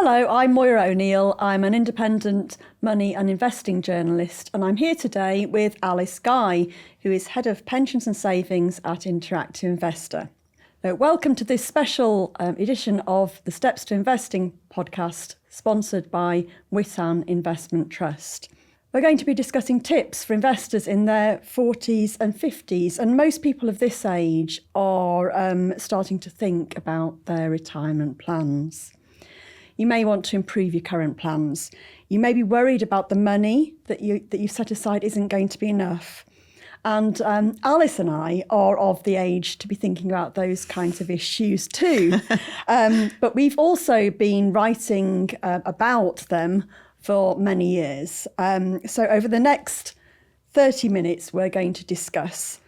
Hello, I'm Moira O'Neill. I'm an independent money and investing journalist, and I'm here today with Alice Guy, who is Head of Pensions and Savings at Interactive Investor. Welcome to this special edition of the Steps to Investing podcast, sponsored by Witan Investment Trust. We're going to be discussing tips for investors in their 40s and 50s, and most people of this age are starting to think about their retirement plans. You may want to improve your current plans. You may be worried about the money that you set aside isn't going to be enough. And Alice and I are of the age to be thinking about those kinds of issues too. But we've also been writing about them for many years. So over the next 30 minutes, we're going to discuss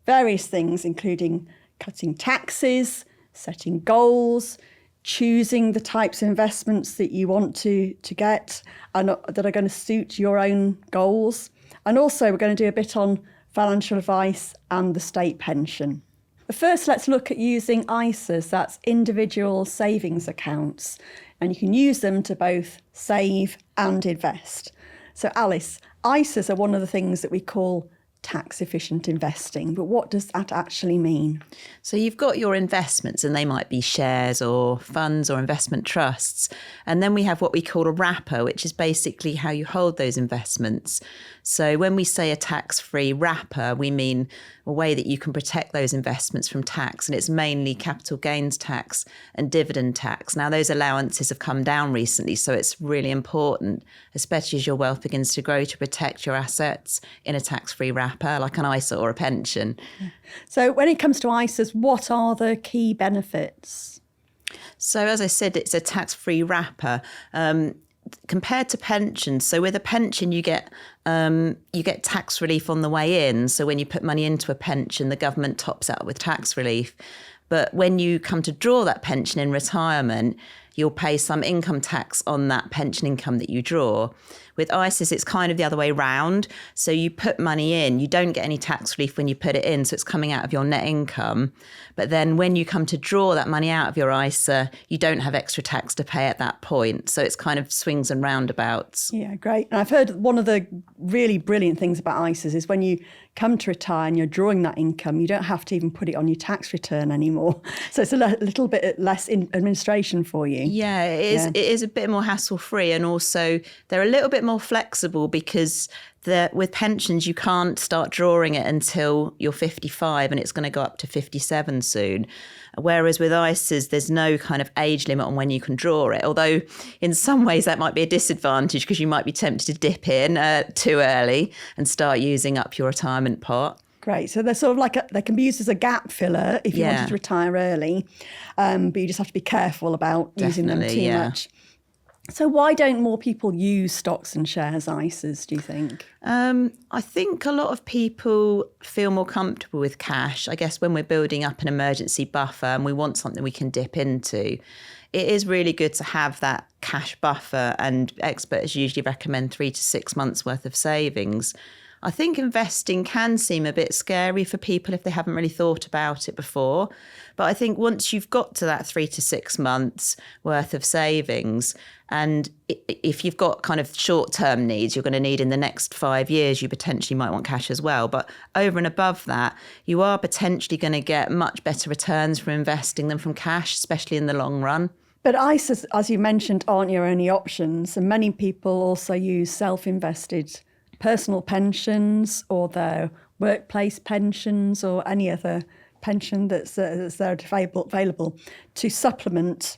various things, including cutting taxes, setting goals, choosing the types of investments that you want to get and that are going to suit your own goals. And also we're going to do a bit on financial advice and the state pension. But first, let's look at using ISAs, that's individual savings accounts. And you can use them to both save and invest. So Alice, ISAs are one of the things that we call tax efficient investing, but what does that actually mean? So you've got your investments, and they might be shares or funds or investment trusts. And then we have what we call a wrapper, which is basically how you hold those investments. So when we say a tax-free wrapper, we mean a way that you can protect those investments from tax. And it's mainly capital gains tax and dividend tax. Now, those allowances have come down recently, so it's really important, especially as your wealth begins to grow, to protect your assets in a tax-free wrapper, like an ISA or a pension. So when it comes to ISAs, what are the key benefits? So as I said, it's a tax-free wrapper. Compared to pensions, so with a pension you get tax relief on the way in. So when you put money into a pension, the government tops out with tax relief. But when you come to draw that pension in retirement, you'll pay some income tax on that pension income that you draw. With ISAs, it's kind of the other way round. So you put money in, you don't get any tax relief when you put it in, so it's coming out of your net income. But then when you come to draw that money out of your ISA, you don't have extra tax to pay at that point. So it's kind of swings and roundabouts. Yeah, great. And I've heard one of the really brilliant things about ISAs is when you come to retire and you're drawing that income, you don't have to even put it on your tax return anymore. So it's a little bit less administration for you. Yeah, it is. Yeah. It is a bit more hassle-free, and also they're a little bit more flexible because with pensions, you can't start drawing it until you're 55, and it's going to go up to 57 soon. Whereas with ISAs, there's no kind of age limit on when you can draw it. Although in some ways that might be a disadvantage because you might be tempted to dip in too early and start using up your retirement pot. Great. So they're sort of like they can be used as a gap filler if you wanted to retire early, but you just have to be careful about using them too much. So why don't more people use stocks and shares ISAs, do you think? I think a lot of people feel more comfortable with cash. I guess when we're building up an emergency buffer and we want something we can dip into, it is really good to have that cash buffer, and experts usually recommend 3 to 6 months worth of savings. I think investing can seem a bit scary for people if they haven't really thought about it before. But I think once you've got to that 3 to 6 months worth of savings, and if you've got kind of short-term needs you're going to need in the next 5 years, you potentially might want cash as well. But over and above that, you are potentially going to get much better returns from investing than from cash, especially in the long run. But ISAs, as you mentioned, aren't your only options. And many people also use self-invested personal pensions or their workplace pensions or any other pension that's there available to supplement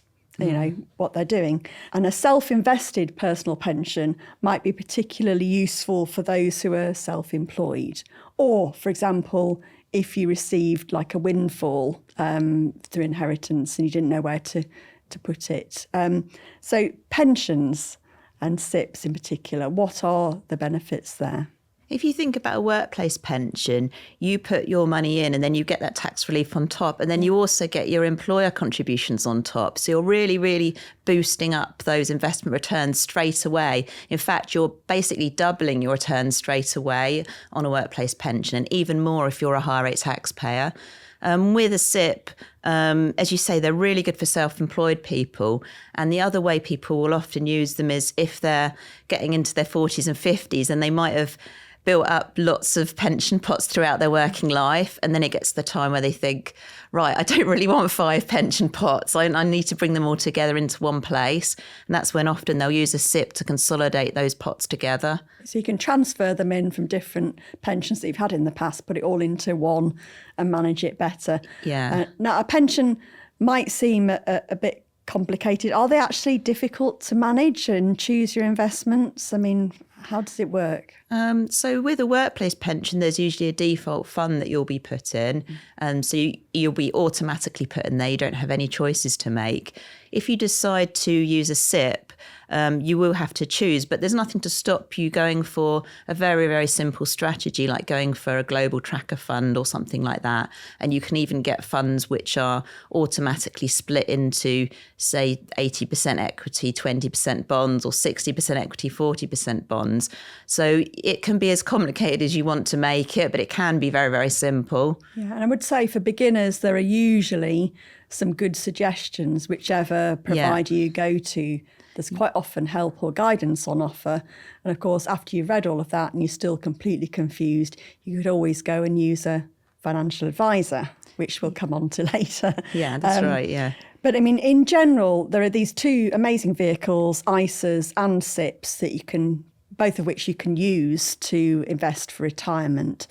what they're doing. And a self-invested personal pension might be particularly useful for those who are self-employed. Or, for example, if you received like a windfall through inheritance and you didn't know where to put it. So pensions and SIPs in particular, what are the benefits there? If you think about a workplace pension, you put your money in and then you get that tax relief on top, and then you also get your employer contributions on top. So you're really, really boosting up those investment returns straight away. In fact, you're basically doubling your returns straight away on a workplace pension, and even more if you're a high rate taxpayer. With a SIP, as you say, they're really good for self-employed people. And the other way people will often use them is if they're getting into their 40s and 50s and they might have built up lots of pension pots throughout their working life. And then it gets to the time where they think, right, I don't really want 5 pension pots. I need to bring them all together into one place. And that's when often they'll use a SIP to consolidate those pots together. So you can transfer them in from different pensions that you've had in the past, put it all into one and manage it better. Yeah. Now, a pension might seem a bit complicated. Are they actually difficult to manage and choose your investments? I mean, how does it work? So with a workplace pension, there's usually a default fund that you'll be put in. So you'll be automatically put in there. You don't have any choices to make. If you decide to use a SIP, you will have to choose, but there's nothing to stop you going for a very, very simple strategy, like going for a global tracker fund or something like that. And you can even get funds which are automatically split into, say, 80% equity, 20% bonds, or 60% equity, 40% bonds. So it can be as complicated as you want to make it, but it can be very, very simple. Yeah, and I would say for beginners, there are usually some good suggestions, whichever provider you go to. There's quite often help or guidance on offer. And of course, after you've read all of that and you're still completely confused, you could always go and use a financial advisor, which we'll come on to later. Yeah, that's right, yeah. But I mean, in general, there are these 2 amazing vehicles, ISAs and SIPs, both of which you can use to invest for retirement.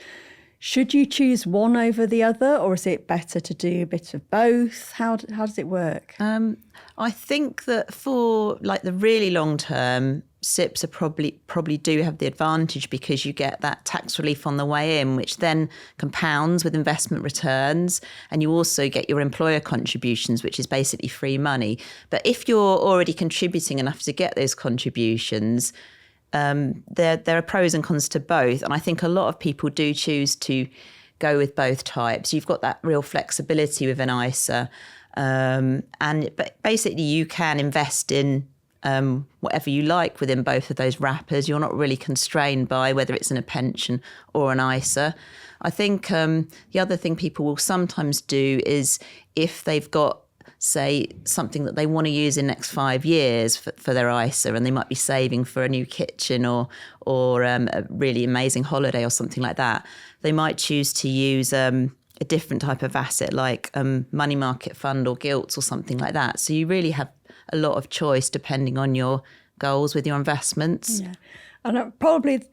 Should you choose one over the other, or is it better to do a bit of both? How does it work? I think that for like the really long term, SIPs are probably do have the advantage because you get that tax relief on the way in, which then compounds with investment returns, and you also get your employer contributions, which is basically free money. But if you're already contributing enough to get those contributions, there are pros and cons to both. And I think a lot of people do choose to go with both types. You've got that real flexibility with an ISA. But basically you can invest in whatever you like within both of those wrappers. You're not really constrained by whether it's in a pension or an ISA. I think the other thing people will sometimes do is if they've got, say, something that they want to use in the next 5 years for their ISA, and they might be saving for a new kitchen or a really amazing holiday or something like that, they might choose to use a different type of asset like money market fund or gilts or something like that. So you really have a lot of choice depending on your goals with your investments. Yeah, and probably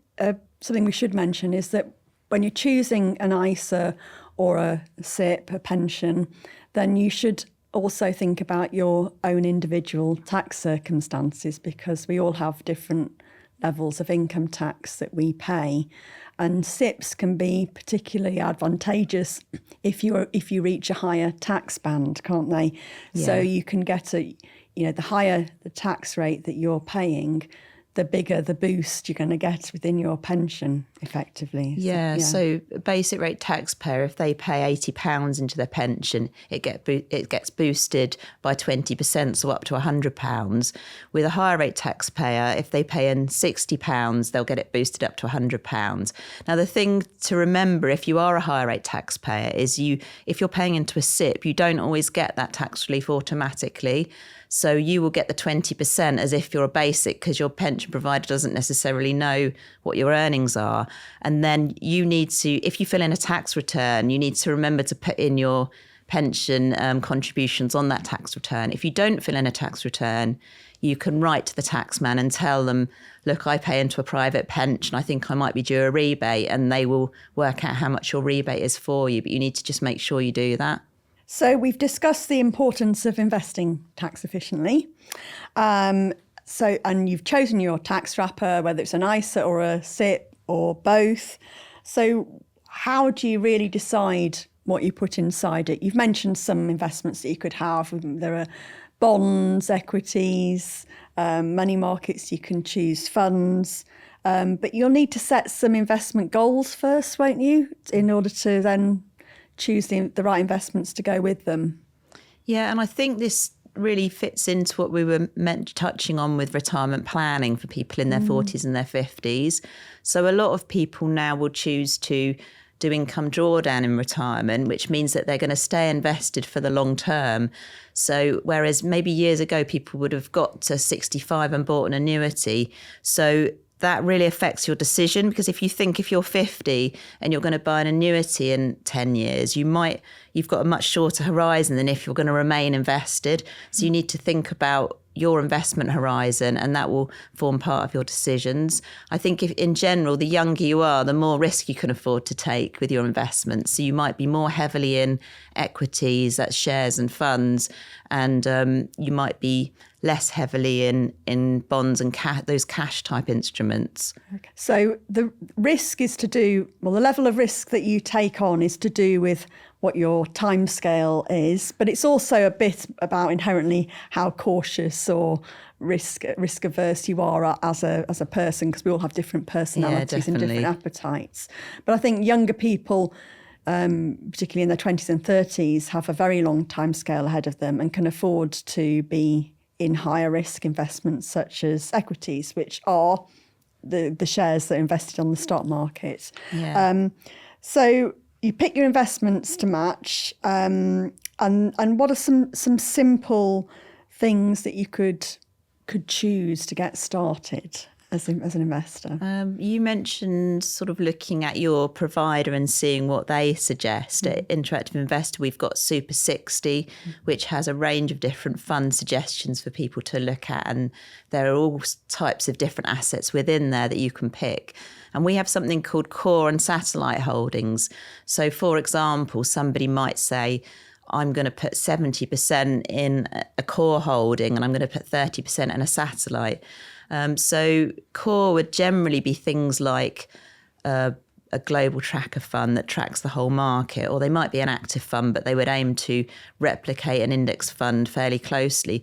something we should mention is that when you're choosing an ISA or a SIP, a pension, then you should also think about your own individual tax circumstances, because we all have different levels of income tax that we pay, and SIPs can be particularly advantageous if you reach a higher tax band, can't they? Yeah. So you can get the higher the tax rate that you're paying, the bigger the boost you're going to get within your pension, effectively. Yeah, so basic rate taxpayer, if they pay £80 into their pension, it gets boosted by 20%, so up to £100. With a higher rate taxpayer, if they pay in £60, they'll get it boosted up to £100. Now, the thing to remember if you are a higher rate taxpayer is if you're paying into a SIP, you don't always get that tax relief automatically. So you will get the 20% as if you're a basic, because your pension provider doesn't necessarily know what your earnings are. And then you need to, if you fill in a tax return, you need to remember to put in your pension contributions on that tax return. If you don't fill in a tax return, you can write to the taxman and tell them, look, I pay into a private pension, I think I might be due a rebate, and they will work out how much your rebate is for you. But you need to just make sure you do that. So we've discussed the importance of investing tax efficiently. And you've chosen your tax wrapper, whether it's an ISA or a SIP or both. So how do you really decide what you put inside it? You've mentioned some investments that you could have. There are bonds, equities, money markets, you can choose funds. But you'll need to set some investment goals first, won't you, in order to then choose the right investments to go with them. Yeah, and I think this really fits into what we were touching on with retirement planning for people in their 40s and their 50s. So a lot of people now will choose to do income drawdown in retirement, which means that they're going to stay invested for the long term. So whereas maybe years ago, people would have got to 65 and bought an annuity. So that really affects your decision, because if you're 50 and you're going to buy an annuity in 10 years, you've got a much shorter horizon than if you're going to remain invested. So you need to think about your investment horizon, and that will form part of your decisions. I think if in general, the younger you are, the more risk you can afford to take with your investments. So you might be more heavily in equities, that's shares and funds, and you might be less heavily in bonds and those cash type instruments. Okay. So the risk is the level of risk that you take on is to do with what your timescale is, but it's also a bit about inherently how cautious or risk averse you are as a person, because we all have different personalities and different appetites. But I think younger people, particularly in their 20s and 30s, have a very long timescale ahead of them and can afford to be in higher risk investments such as equities, which are the shares that are invested on the stock market. Yeah. So you pick your investments to match, and what are some simple things that you could choose to get started as an investor? You mentioned sort of looking at your provider and seeing what they suggest. At Interactive Investor, we've got Super 60, which has a range of different fund suggestions for people to look at, and there are all types of different assets within there that you can pick. And we have something called core and satellite holdings. So, for example, somebody might say, I'm going to put 70% in a core holding and I'm going to put 30% in a satellite. So core would generally be things like a global tracker fund that tracks the whole market, or they might be an active fund, but they would aim to replicate an index fund fairly closely.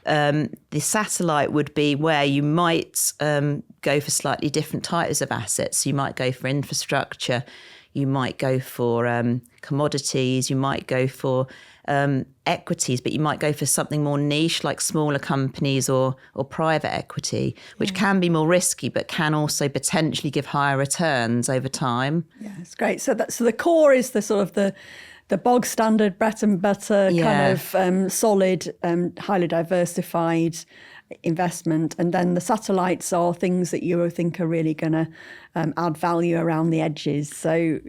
The satellite would be where you might go for slightly different types of assets. You might go for infrastructure, you might go for commodities, you might go for equities, but you might go for something more niche like smaller companies or private equity, which can be more risky but can also potentially give higher returns over time. Yeah, it's great. So the core is the sort of the bog standard bread and butter kind of solid, highly diversified investment, and then the satellites are things that you think are really going to add value around the edges, so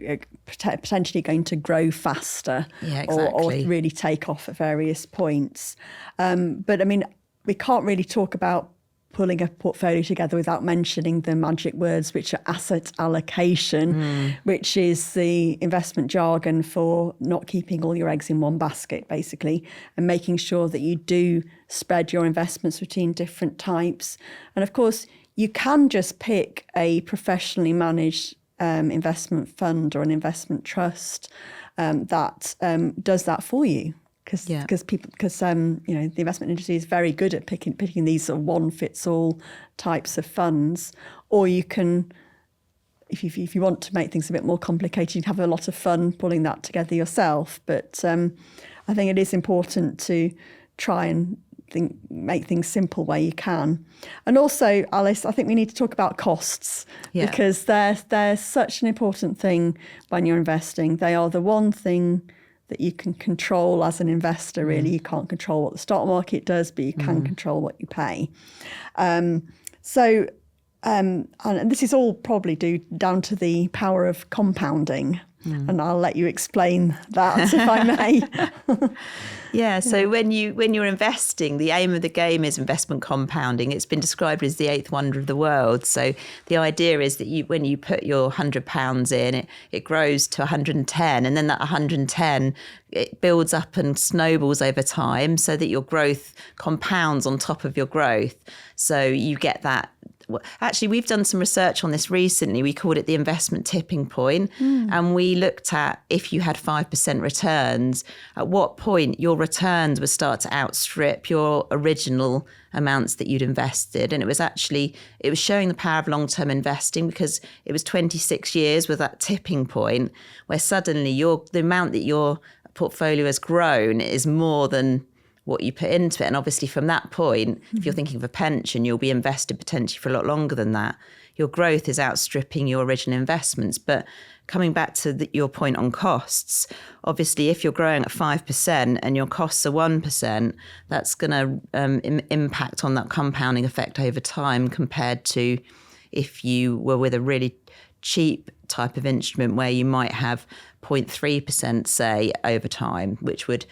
potentially going to grow faster, or really take off at various points. But I mean, we can't really talk about pulling a portfolio together without mentioning the magic words, which are asset allocation, which is the investment jargon for not keeping all your eggs in one basket, basically, and making sure that you do spread your investments between different types. And of course, you can just pick a professionally managed investment fund or an investment trust that does that for you. Because the investment industry is very good at picking these sort of one-fits-all types of funds. Or you can, if you want to make things a bit more complicated, you can have a lot of fun pulling that together yourself. But I think it is important to try and make things simple where you can. And also, Alice, I think we need to talk about costs, because they're such an important thing when you're investing. They are the one thing that you can control as an investor, really. You can't control what the stock market does, but you can control what you pay. And this is all probably down to the power of compounding. And I'll let you explain that, if I may. So when you're investing, the aim of the game is investment compounding. It's been described as the eighth wonder of the world. So the idea is that when you put your £100 in, it grows to 110, and then that 110, it builds up and snowballs over time, so that your growth compounds on top of your growth. So you get that. Actually, we've done some research on this recently. We called it the investment tipping point. And we looked at, if you had 5% returns, at what point your returns would start to outstrip your original amounts that you'd invested. And it was showing the power of long-term investing, because it was 26 years with that tipping point where suddenly the amount that your portfolio has grown is more than what you put into it. And obviously from that point, if you're thinking of a pension, you'll be invested potentially for a lot longer than that. Your growth is outstripping your original investments. But coming back to your point on costs, obviously if you're growing at 5% and your costs are 1%, that's going to impact on that compounding effect over time compared to if you were with a really cheap type of instrument where you might have 0.3% say over time, which would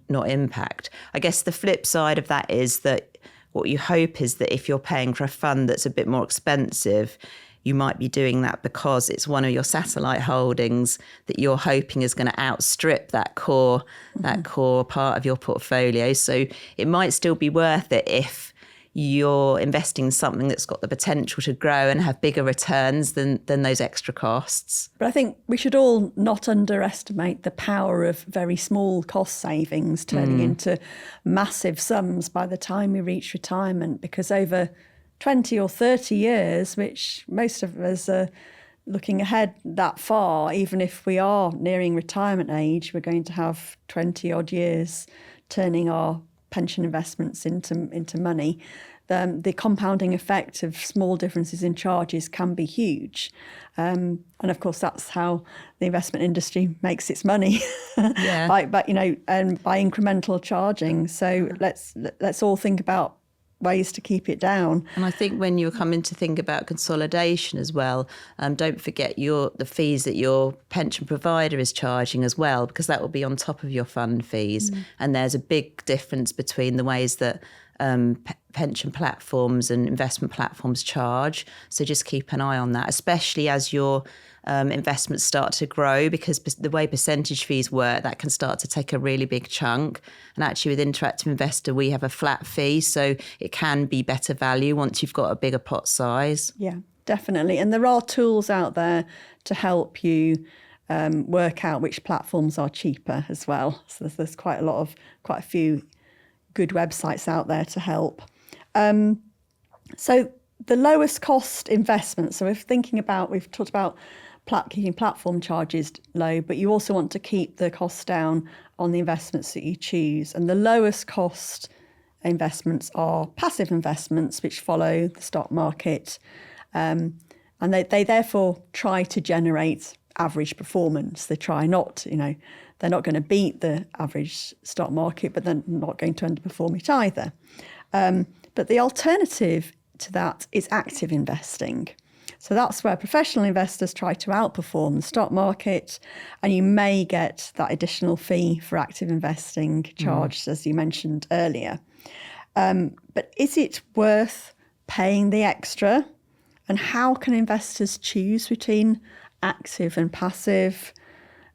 not impact. I guess the flip side of that is that what you hope is that if you're paying for a fund that's a bit more expensive, you might be doing that because it's one of your satellite holdings that you're hoping is going to outstrip that core part of your portfolio. So it might still be worth it if you're investing in something that's got the potential to grow and have bigger returns than those extra costs. But I think we should all not underestimate the power of very small cost savings turning into massive sums by the time we reach retirement, because over 20 or 30 years, which most of us are looking ahead that far, even if we are nearing retirement age, we're going to have 20 odd years turning our pension investments into money. The compounding effect of small differences in charges can be huge. And of course, that's how the investment industry makes its money, Yeah. by incremental charging. So let's all think about ways to keep it down. And I think when you're coming to think about consolidation as well, don't forget the fees that your pension provider is charging as well, because that will be on top of your fund fees. And there's a big difference between the ways that pension platforms and investment platforms charge. So just keep an eye on that, especially as your investments start to grow, because the way percentage fees work, that can start to take a really big chunk. And actually with Interactive Investor, we have a flat fee, so it can be better value once you've got a bigger pot size. Yeah, definitely. And there are tools out there to help you work out which platforms are cheaper as well. So there's quite a few good websites out there to help. So the lowest cost investment. So we've talked about keeping platform charges low, but you also want to keep the costs down on the investments that you choose. And the lowest cost investments are passive investments, which follow the stock market. And they therefore try to generate average performance. They try not, they're not going to beat the average stock market, but they're not going to underperform it either. But the alternative to that is active investing. So that's where professional investors try to outperform the stock market, and you may get that additional fee for active investing charged, as you mentioned earlier. But is it worth paying the extra? And how can investors choose between active and passive?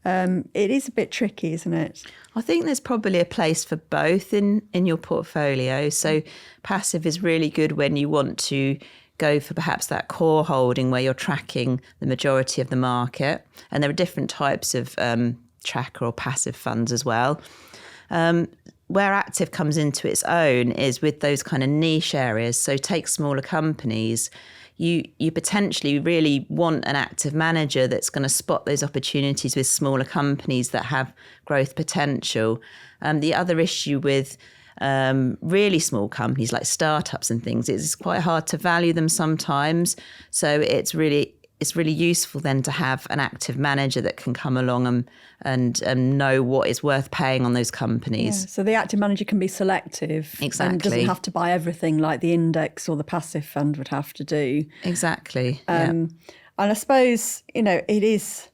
It is a bit tricky, isn't it? I think there's probably a place for both in your portfolio. So passive is really good when you want to go for perhaps that core holding where you're tracking the majority of the market. And there are different types of tracker or passive funds as well. Where active comes into its own is with those kind of niche areas. So take smaller companies. You potentially really want an active manager that's going to spot those opportunities with smaller companies that have growth potential. The other issue with really small companies like startups and things, it's quite hard to value them sometimes. So it's really useful then to have an active manager that can come along and know what is worth paying on those companies. Yeah, so the active manager can be selective. Exactly. And doesn't have to buy everything like the index or the passive fund would have to do. Exactly. And I suppose, it is,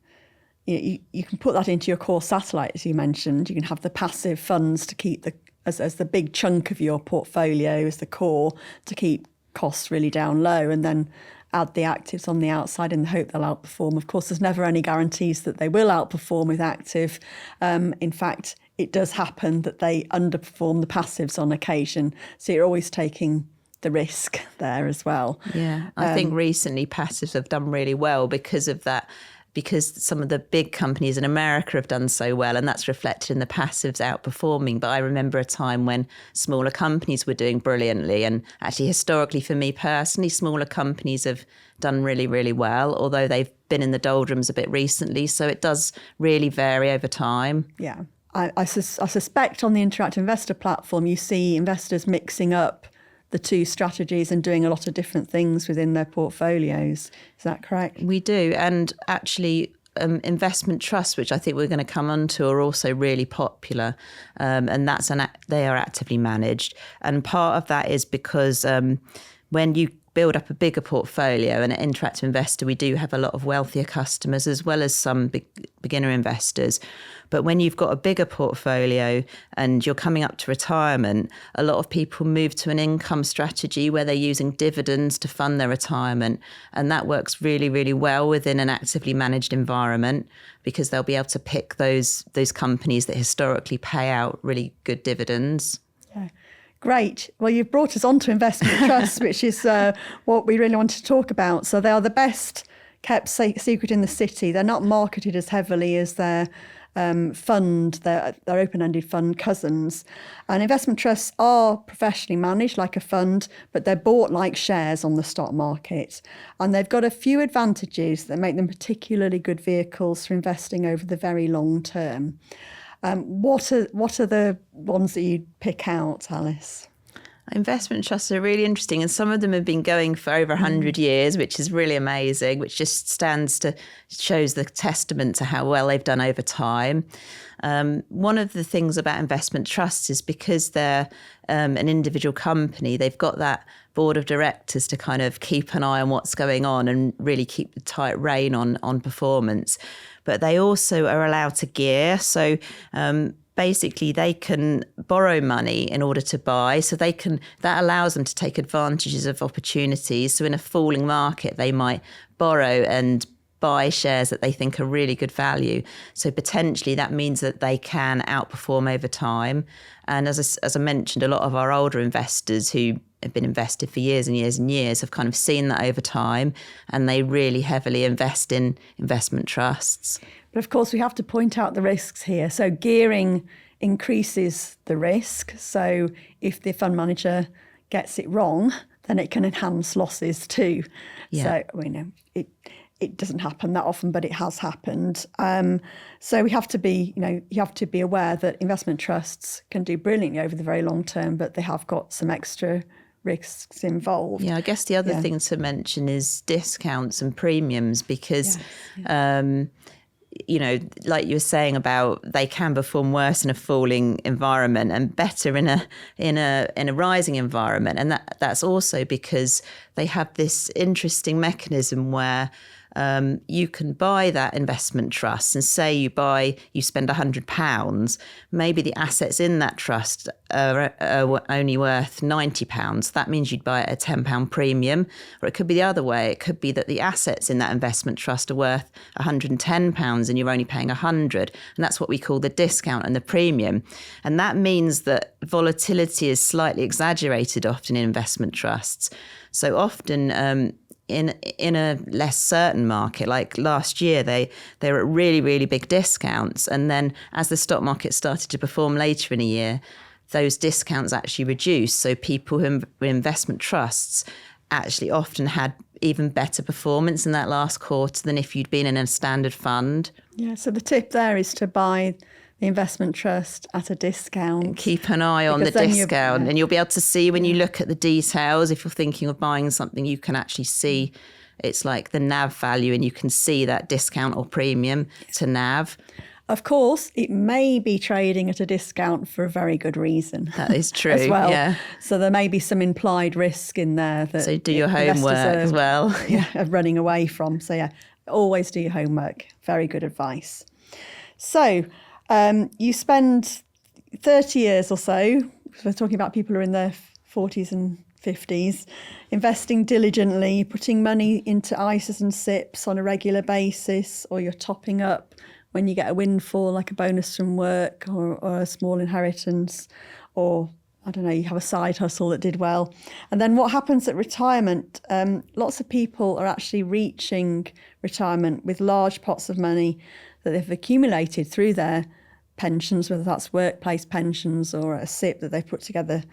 you can put that into your core satellite, as you mentioned. You can have the passive funds to keep as the big chunk of your portfolio as the core, to keep costs really down low, and then add the actives on the outside in the hope they'll outperform. Of course, there's never any guarantees that they will outperform with active. In fact, it does happen that they underperform the passives on occasion. So you're always taking the risk there as well. Yeah, I think recently passives have done really well because of that, because some of the big companies in America have done so well, and that's reflected in the passives outperforming. But I remember a time when smaller companies were doing brilliantly, and actually historically for me personally, smaller companies have done really, really well, although they've been in the doldrums a bit recently. So it does really vary over time. Yeah. I suspect on the Interactive Investor platform, you see investors mixing up the two strategies and doing a lot of different things within their portfolios. Is that correct? We do. And actually, investment trusts, which I think we're going to come on to, are also really popular. And they are actively managed. And part of that is because when you build up a bigger portfolio, and at Interactive Investor, we do have a lot of wealthier customers as well as some beginner investors. But when you've got a bigger portfolio and you're coming up to retirement, a lot of people move to an income strategy where they're using dividends to fund their retirement. And that works really, really well within an actively managed environment, because they'll be able to pick those companies that historically pay out really good dividends. Yeah. Great. Well, you've brought us on to investment trusts, which is what we really wanted to talk about. So they are the best kept secret in the city. They're not marketed as heavily as their their open-ended fund cousins. And investment trusts are professionally managed like a fund, but they're bought like shares on the stock market. And they've got a few advantages that make them particularly good vehicles for investing over the very long term. What are the ones that you'd pick out, Alice? Investment trusts are really interesting, and some of them have been going for over 100 years, which is really amazing, which just shows the testament to how well they've done over time. One of the things about investment trusts is because they're an individual company, they've got that board of directors to kind of keep an eye on what's going on and really keep the tight rein on performance. But they also are allowed to gear. So basically they can borrow money in order to buy. So that allows them to take advantages of opportunities. So in a falling market, they might borrow and buy shares that they think are really good value. So potentially that means that they can outperform over time. And as I mentioned, a lot of our older investors who have been invested for years and years and years have kind of seen that over time, and they really heavily invest in investment trusts. But of course, we have to point out the risks here. So gearing increases the risk. So if the fund manager gets it wrong, then it can enhance losses too. Yeah. So we know it doesn't happen that often, but it has happened. So we have to be, you have to be aware that investment trusts can do brilliantly over the very long term, but they have got some extra risks involved. Yeah, I guess the other thing to mention is discounts and premiums, because like you were saying about they can perform worse in a falling environment and better in a rising environment, and that's also because they have this interesting mechanism where you can buy that investment trust, and say you spend £100, maybe the assets in that trust are only worth £90. That means you'd buy it at a £10 premium. Or it could be the other way. It could be that the assets in that investment trust are worth £110 and you're only paying £100. And that's what we call the discount and the premium. And that means that volatility is slightly exaggerated often in investment trusts. So often in a less certain market, like last year, they were at really, really big discounts. And then as the stock market started to perform later in a year, those discounts actually reduced. So people who were in investment trusts actually often had even better performance in that last quarter than if you'd been in a standard fund. Yeah, so the tip there is to buy the investment trust at a discount. And keep an eye on the discount, and you'll be able to see when you look at the details. If you're thinking of buying something, you can actually see it's like the NAV value, and you can see that discount or premium to NAV. Of course, it may be trading at a discount for a very good reason. That is true, as well. Yeah. So there may be some implied risk in there. So do your homework as well. Of running away from. So always do your homework. Very good advice. So you spend 30 years or so, we're talking about people who are in their 40s and 50s, investing diligently, putting money into ISAs and SIPs on a regular basis, or you're topping up when you get a windfall like a bonus from work or a small inheritance, or I don't know, you have a side hustle that did well. And then what happens at retirement? Lots of people are actually reaching retirement with large pots of money that they've accumulated through their pensions, whether that's workplace pensions or a SIP that they've put together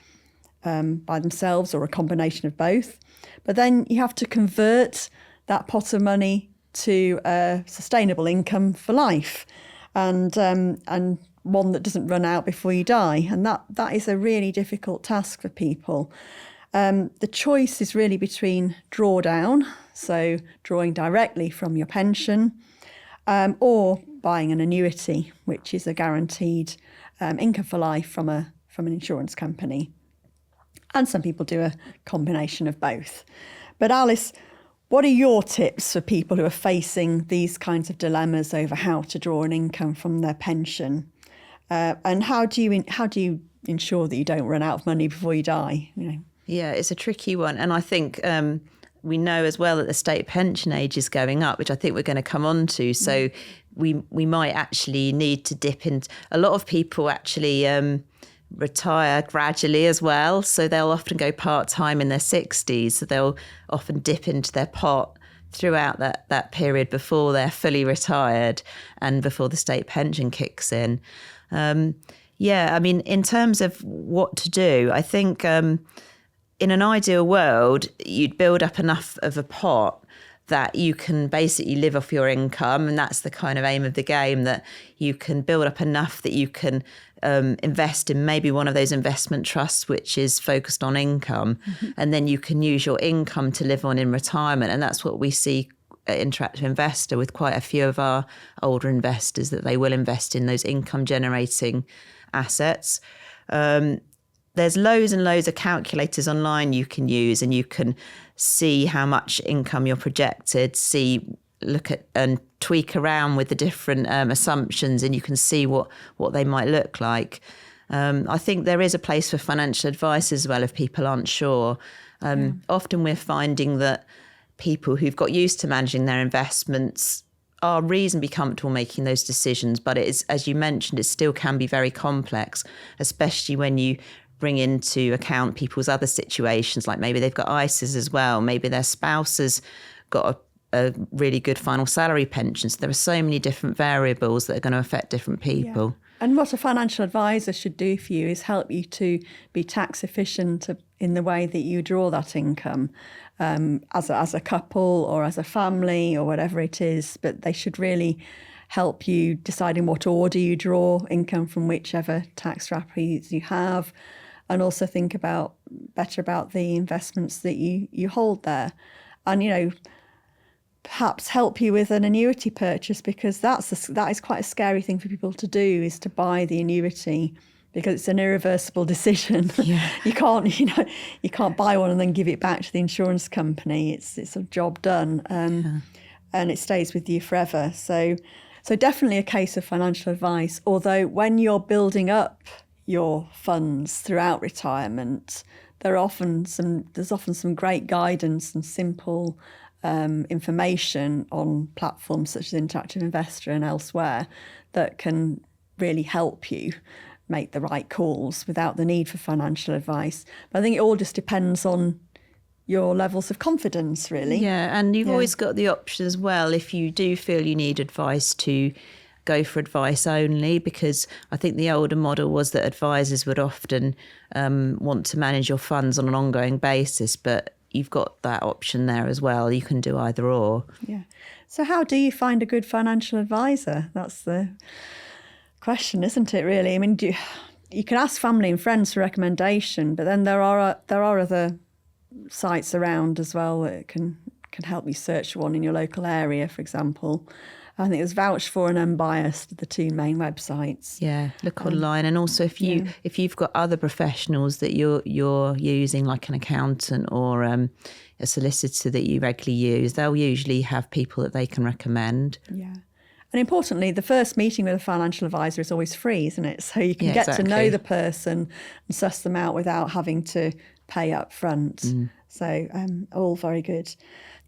by themselves, or a combination of both. But then you have to convert that pot of money to a sustainable income for life. And one that doesn't run out before you die. And that is a really difficult task for people. The choice is really between drawdown, so drawing directly from your pension, or buying an annuity, which is a guaranteed income for life from an insurance company. And some people do a combination of both. But Alice, what are your tips for people who are facing these kinds of dilemmas over how to draw an income from their pension? And how do you ensure that you don't run out of money before you die? Yeah, it's a tricky one. And I think we know as well that the state pension age is going up, which I think we're going to come on to. So we might actually need to dip in. A lot of people actually retire gradually as well. So they'll often go part-time in their 60s. So they'll often dip into their pot throughout that period before they're fully retired and before the state pension kicks in. I mean, in terms of what to do, I think in an ideal world, you'd build up enough of a pot that you can basically live off your income. And that's the kind of aim of the game, that you can build up enough that you can invest in maybe one of those investment trusts, which is focused on income. Mm-hmm. And then you can use your income to live on in retirement. And that's what we see at Interactive Investor with quite a few of our older investors, that they will invest in those income generating assets. There's loads and loads of calculators online you can use, and you can see how much income you're projected, look at and tweak around with the different assumptions, and you can see what they might look like. I think there is a place for financial advice as well if people aren't sure. Often we're finding that people who've got used to managing their investments are reasonably comfortable making those decisions, but it is, as you mentioned, it still can be very complex, especially when you bring into account people's other situations, like maybe they've got ISAs as well, maybe their spouse has got a really good final salary pension. So there are so many different variables that are going to affect different people. Yeah. And what a financial advisor should do for you is help you to be tax efficient in the way that you draw that income, as a couple or as a family or whatever it is. But they should really help you decide in what order you draw income from whichever tax strategies you have, and also think better about the investments that you hold there. And, perhaps help you with an annuity purchase, because that is quite a scary thing for people to do, is to buy the annuity, because it's an irreversible decision. Yeah. You can't buy one and then give it back to the insurance company. It's a job done, and it stays with you forever. So definitely a case of financial advice. Although when you're building up your funds throughout retirement, there's often some great guidance and simple information on platforms such as Interactive Investor and elsewhere that can really help you make the right calls without the need for financial advice. But I think it all just depends on your levels of confidence, really. Yeah, and you've always got the option as well, if you do feel you need advice, to go for advice only, because I think the older model was that advisors would often want to manage your funds on an ongoing basis, but you've got that option there as well. You can do either or. Yeah. So how do you find a good financial advisor? That's the question, isn't it, really? I mean, you can ask family and friends for recommendation, but then there are other sites around as well that can help you search one in your local area, for example. I think it was Vouched For and Unbiased, the two main websites. Yeah, look online. And also if you've got other professionals that you're using, like an accountant or a solicitor that you regularly use, they'll usually have people that they can recommend. Yeah. And importantly, the first meeting with a financial advisor is always free, isn't it? So you can get to know the person and suss them out without having to pay up front. So all very good.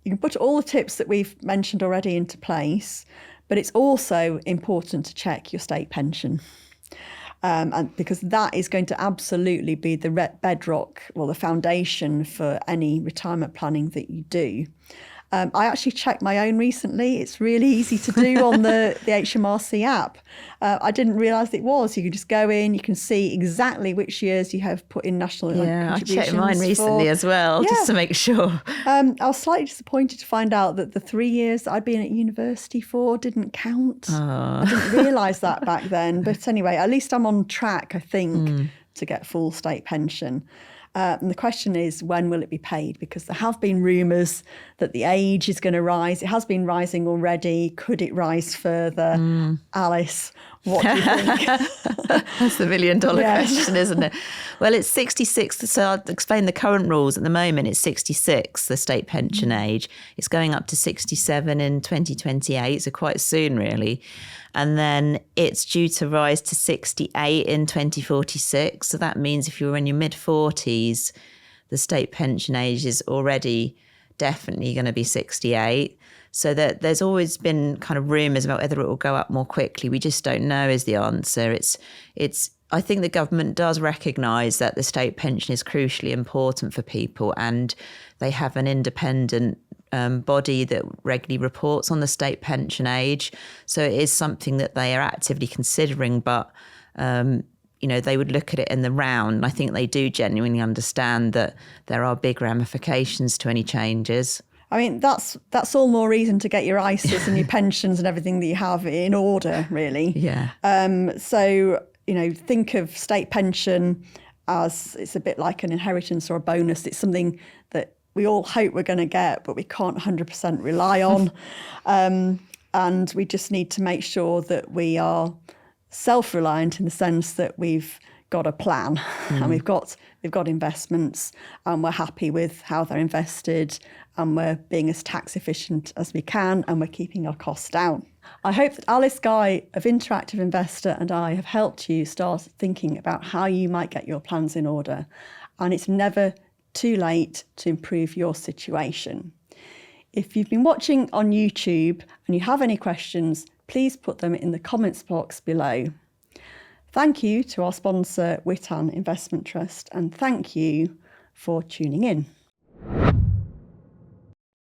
You can put all the tips that we've mentioned already into place, but it's also important to check your state pension. And because that is going to absolutely be the bedrock, or the foundation for any retirement planning that you do. I actually checked my own recently. It's really easy to do on the HMRC app. I didn't realise it was. You can just go in, you can see exactly which years you have put in national contributions. I checked mine recently as well, just to make sure. I was slightly disappointed to find out that the 3 years that I'd been at university for didn't count. I didn't realise that back then. But anyway, at least I'm on track, I think, to get full state pension. And the question is, when will it be paid? Because there have been rumours that the age is going to rise. It has been rising already. Could it rise further? Alice, what do you think? That's the $1 million question, isn't it? Well, it's 66. So I'll explain the current rules. At the moment, it's 66, the state pension age. It's going up to 67 in 2028, so quite soon, really. And then it's due to rise to 68 in 2046. So that means if you're in your mid-40s, the state pension age is already definitely going to be 68. So that there's always been kind of rumours about whether it will go up more quickly. We just don't know is the answer. I think the government does recognise that the state pension is crucially important for people, and they have an independent body that regularly reports on the state pension age. So it is something that they are actively considering, but they would look at it in the round. I think they do genuinely understand that there are big ramifications to any changes. I mean, that's all more reason to get your ISAs and your pensions and everything that you have in order, really. Yeah. So, think of state pension as it's a bit like an inheritance or a bonus. It's something that we all hope we're going to get, but we can't 100% rely on. And we just need to make sure that we are self-reliant in the sense that we've got a plan and we've got investments, and we're happy with how they're invested, and we're being as tax efficient as we can, and we're keeping our costs down. I hope that Alice Guy of Interactive Investor and I have helped you start thinking about how you might get your plans in order. And it's never too late to improve your situation. If you've been watching on YouTube and you have any questions, please put them in the comments box below. Thank you to our sponsor, Witan Investment Trust, and thank you for tuning in.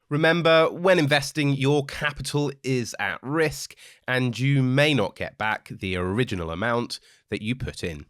Remember, when investing, your capital is at risk and you may not get back the original amount that you put in.